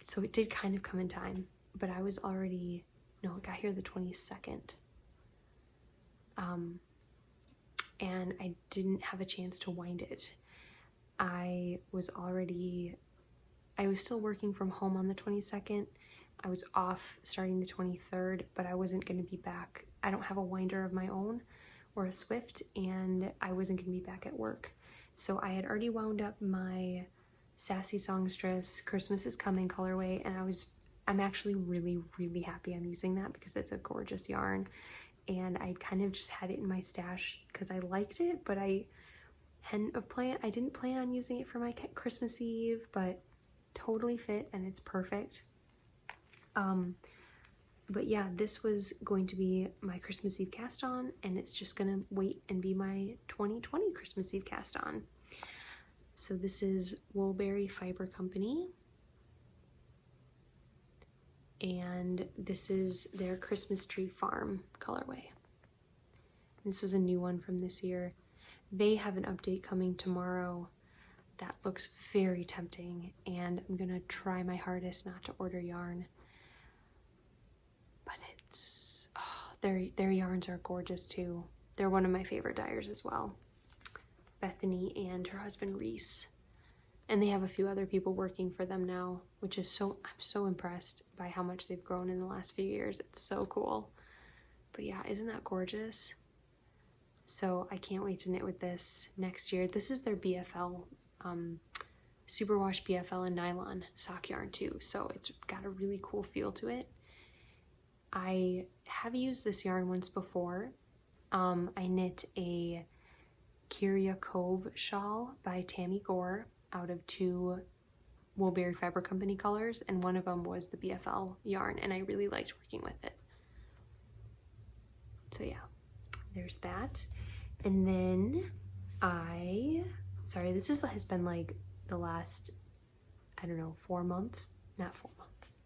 so it did kind of come in time, but I was already, no, it got here the 22nd. And I didn't have a chance to wind it. I was still working from home on the 22nd. I was off starting the 23rd, but I wasn't going to be back. I don't have a winder of my own or a Swift, and I wasn't going to be back at work. So I had already wound up my Sassy Songstress Christmas is Coming colorway, and I'm actually really happy I'm using that because it's a gorgeous yarn, and I kind of just had it in my stash because I liked it, but I didn't plan on using it for my Christmas Eve, but totally fit and it's perfect. But yeah, this was going to be my Christmas Eve cast on, and it's just gonna wait and be my 2020 Christmas Eve cast on. So this is Woolberry Fiber Company, and this is their Christmas Tree Farm colorway. This was a new one from this year. They have an update coming tomorrow that looks very tempting, and I'm gonna try my hardest not to order yarn. But it's, oh, their yarns are gorgeous too. They're one of my favorite dyers as well. Bethany and her husband Reese. And they have a few other people working for them now, which is I'm so impressed by how much they've grown in the last few years. It's so cool. But yeah, isn't that gorgeous? So I can't wait to knit with this next year. This is their BFL, Superwash BFL and nylon sock yarn too. So it's got a really cool feel to it. I have used this yarn once before. I knit a Curia Cove shawl by Tammy Gore out of 2 Woolberry Fiber Company colors, and one of them was the BFL yarn, and I really liked working with it. So yeah, there's that. And then this has been like the last, I don't know, 4 months, not 4 months,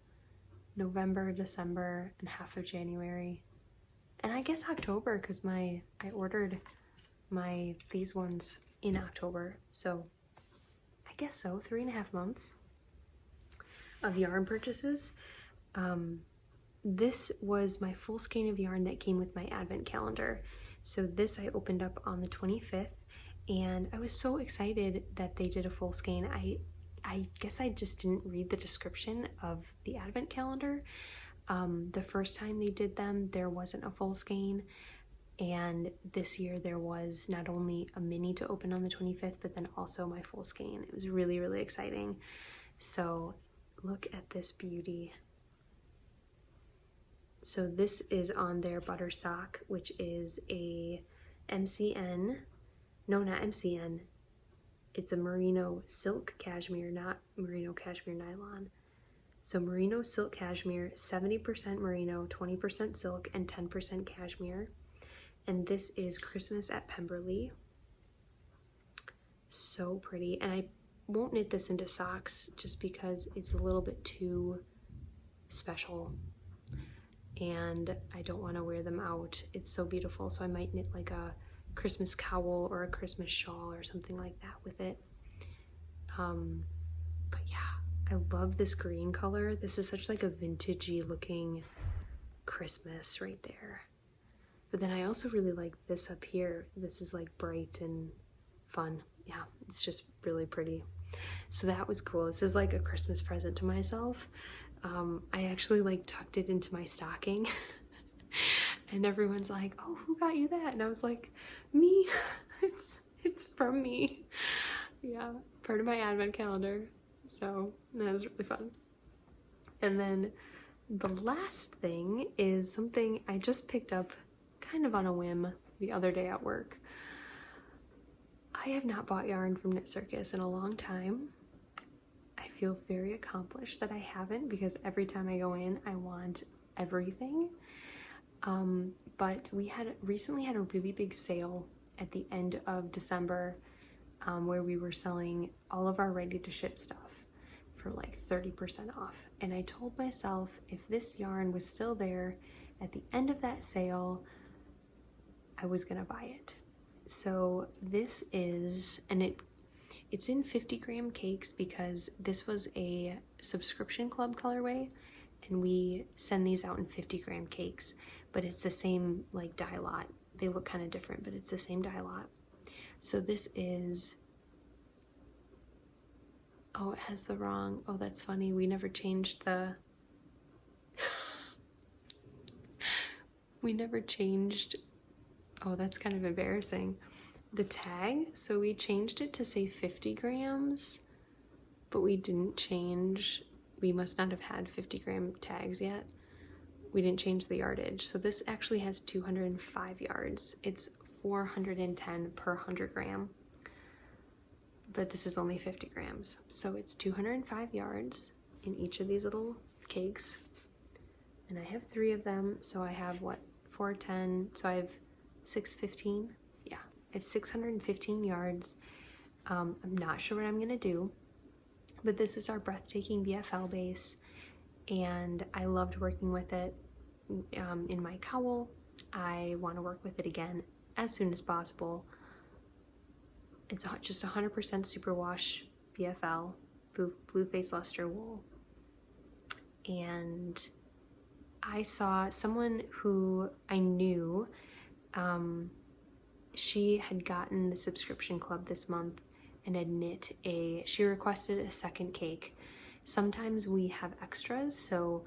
November, December, and half of January, and I guess October, because I ordered these ones in October, so I guess so, 3.5 months of yarn purchases. This was my full skein of yarn that came with my advent calendar. So this I opened up on the 25th, and I was so excited that they did a full skein. I guess I just didn't read the description of the advent calendar. The first time they did them, there wasn't a full skein, and this year there was not only a mini to open on the 25th, but then also my full skein. It was really, really exciting. So look at this beauty. So this is on their butter sock, which is a MCN, no, not MCN, it's a merino silk cashmere, not merino cashmere nylon. So merino silk cashmere, 70% merino, 20% silk, and 10% cashmere. And this is Christmas at Pemberley. So pretty. And I won't knit this into socks just because it's a little bit too special, and I don't want to wear them out. It's so beautiful. So I might knit like a Christmas cowl or a Christmas shawl or something like that with it. But yeah, I love this green color. This is such like a vintagey looking Christmas right there. But then I also really like this up here. This is like bright and fun. Yeah, it's just really pretty. So that was cool. This is like a Christmas present to myself. I actually like tucked it into my stocking and everyone's like, oh, who got you that? And I was like, me. It's from me. Yeah, part of my advent calendar. So that was really fun. And then the last thing is something I just picked up kind of on a whim the other day at work. I have not bought yarn from Knit Circus in a long time. I feel very accomplished that I haven't, because every time I go in, I want everything. But we recently had a really big sale at the end of December where we were selling all of our ready to ship stuff for like 30% off. And I told myself if this yarn was still there at the end of that sale, I was gonna buy it. So this is, and it's in 50-gram cakes because this was a subscription club colorway, and we send these out in 50-gram cakes, but it's the same like dye lot. They look kind of different, but it's the same dye lot. So this is, oh, it has the wrong, oh, that's funny. We never changed the, oh, that's kind of embarrassing. The tag, so we changed it to say 50 grams, but we didn't change, we must not have had 50-gram tags yet. We didn't change the yardage. So this actually has 205 yards. It's 410 per 100 gram, but this is only 50 grams. So it's 205 yards in each of these little cakes. And I have 3 of them. So I have what, 410, so I have 615. Yeah, I have 615 yards. I'm not sure what I'm gonna do, but this is our breathtaking BFL base, and I loved working with it in my cowl. I want to work with it again as soon as possible. It's just 100% superwash BFL, blue face luster wool. And I saw someone who I knew, she had gotten the subscription club this month and had knit she requested a second cake. Sometimes we have extras, so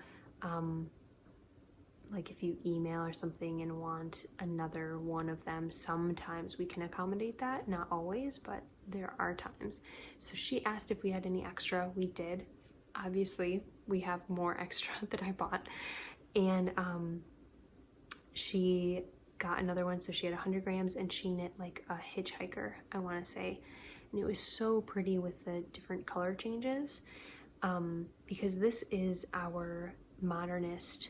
like if you email or something and want another one of them, sometimes we can accommodate that, not always, but there are times. So she asked if we had any extra. We did. Obviously, we have more extra that I bought, and she got another one, so she had 100 grams, and she knit like a hitchhiker, I want to say, and it was so pretty with the different color changes, because this is our modernist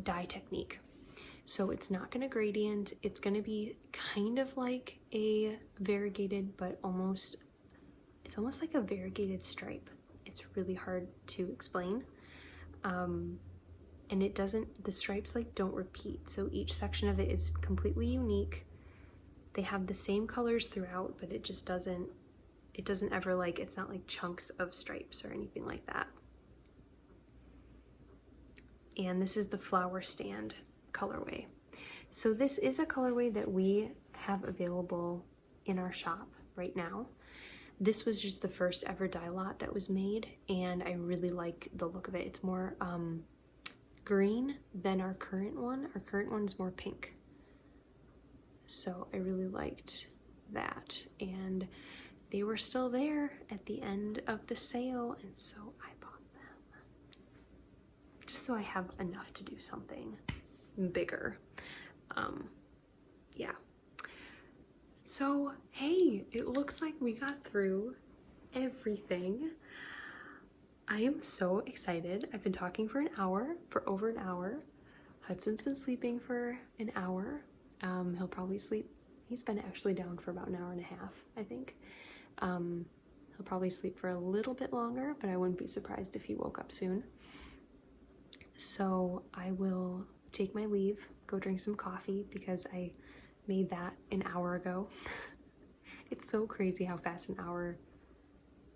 dye technique. So it's not going to gradient, it's going to be kind of like a variegated, but it's almost like a variegated stripe. It's really hard to explain. And the stripes like don't repeat. So each section of it is completely unique. They have the same colors throughout, but it doesn't ever like, it's not like chunks of stripes or anything like that. And this is the flower stand colorway. So this is a colorway that we have available in our shop right now. This was just the first ever dye lot that was made, and I really like the look of it. It's more green than our current one. Our current one's more pink. So I really liked that, and they were still there at the end of the sale, and so I bought them. Just so I have enough to do something bigger. Yeah. So, hey, it looks like we got through everything. I am so excited. I've been talking for over an hour. Hudson's been sleeping for an hour. He'll probably sleep. He's been actually down for about an hour and a half, I think. He'll probably sleep for a little bit longer, but I wouldn't be surprised if he woke up soon. So I will take my leave, go drink some coffee, because I made that an hour ago. It's so crazy how fast an hour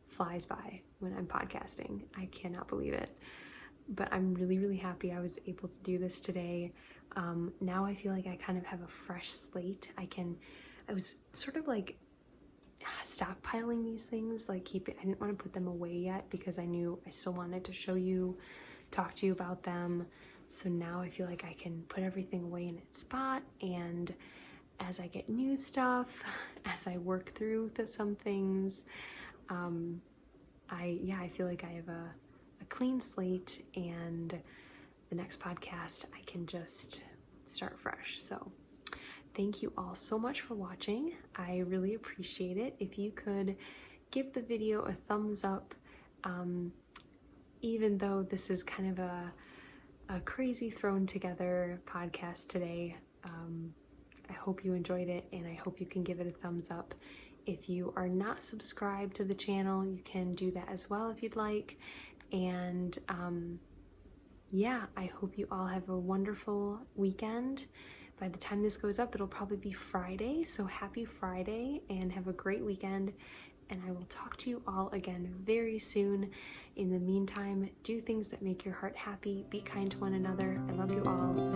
flies by when I'm podcasting. I cannot believe it. But I'm really, really happy I was able to do this today. Now I feel like I kind of have a fresh slate. I was sort of like stockpiling these things, like I didn't want to put them away yet because I knew I still wanted to show you, talk to you about them. So now I feel like I can put everything away in its spot, and as I get new stuff, as I work through some things, I feel like I have a clean slate, and the next podcast I can just start fresh. So thank you all so much for watching. I really appreciate it. If you could give the video a thumbs up, even though this is kind of a crazy thrown together podcast today. I hope you enjoyed it, and I hope you can give it a thumbs up. If you are not subscribed to the channel, you can do that as well if you'd like. And yeah, I hope you all have a wonderful weekend. By the time this goes up, it'll probably be Friday, so happy Friday and have a great weekend. And I will talk to you all again very soon. In the meantime, do things that make your heart happy. Be kind to one another. I love you all.